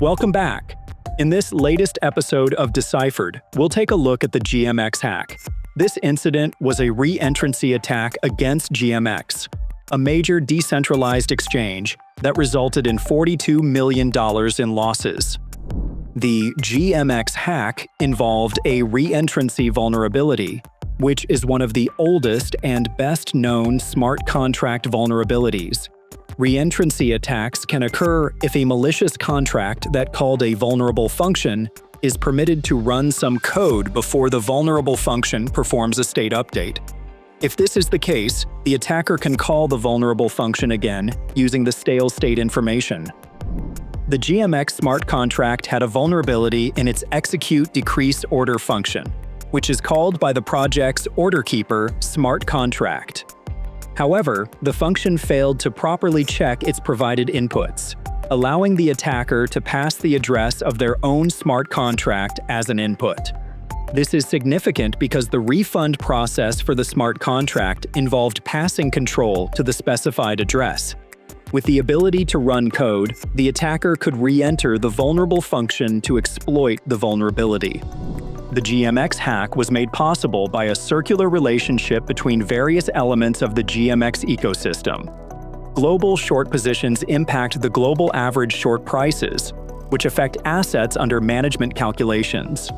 Welcome back. In this latest episode of Decyphered, we'll take a look at the GMX hack. This incident was a reentrancy attack against GMX, a major decentralized exchange that resulted in $42 million in losses. The GMX hack involved a reentrancy vulnerability, which is one of the oldest and best-known smart contract vulnerabilities. Reentrancy attacks can occur if a malicious contract that called a vulnerable function is permitted to run some code before the vulnerable function performs a state update. If this is the case, the attacker can call the vulnerable function again using the stale state information. The GMX smart contract had a vulnerability in its execute decrease order function, which is called by the project's order keeper smart contract. However, the function failed to properly check its provided inputs, allowing the attacker to pass the address of their own smart contract as an input. This is significant because the refund process for the smart contract involved passing control to the specified address. With the ability to run code, the attacker could re-enter the vulnerable function to exploit the vulnerability. The GMX hack was made possible by a circular relationship between various elements of the GMX ecosystem. Global short positions impact the global average short prices, which affect assets under management calculations.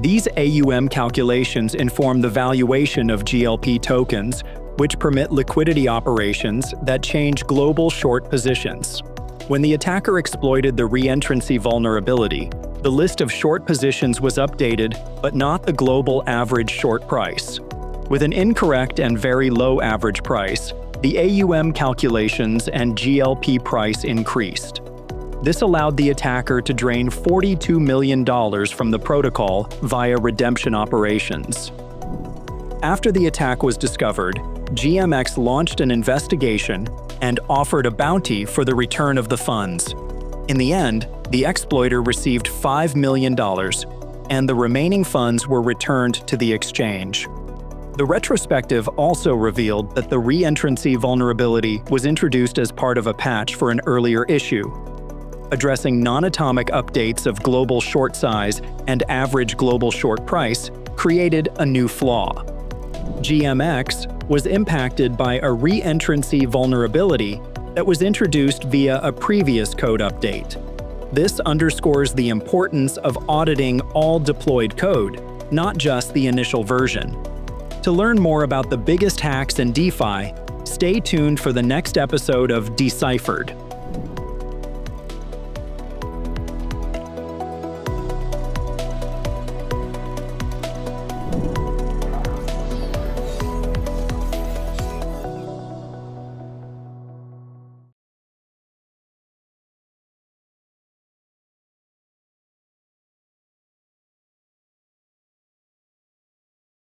These AUM calculations inform the valuation of GLP tokens, which permit liquidity operations that change global short positions. When the attacker exploited the reentrancy vulnerability, the list of short positions was updated, but not the global average short price. With an incorrect and very low average price, the AUM calculations and GLP price increased. This allowed the attacker to drain $42 million from the protocol via redemption operations. After the attack was discovered, GMX launched an investigation and offered a bounty for the return of the funds. In the end, the exploiter received $5 million, and the remaining funds were returned to the exchange. The retrospective also revealed that the reentrancy vulnerability was introduced as part of a patch for an earlier issue. Addressing non-atomic updates of global short size and average global short price created a new flaw. GMX was impacted by a reentrancy vulnerability that was introduced via a previous code update. This underscores the importance of auditing all deployed code, not just the initial version. To learn more about the biggest hacks in DeFi, stay tuned for the next episode of Decyphered.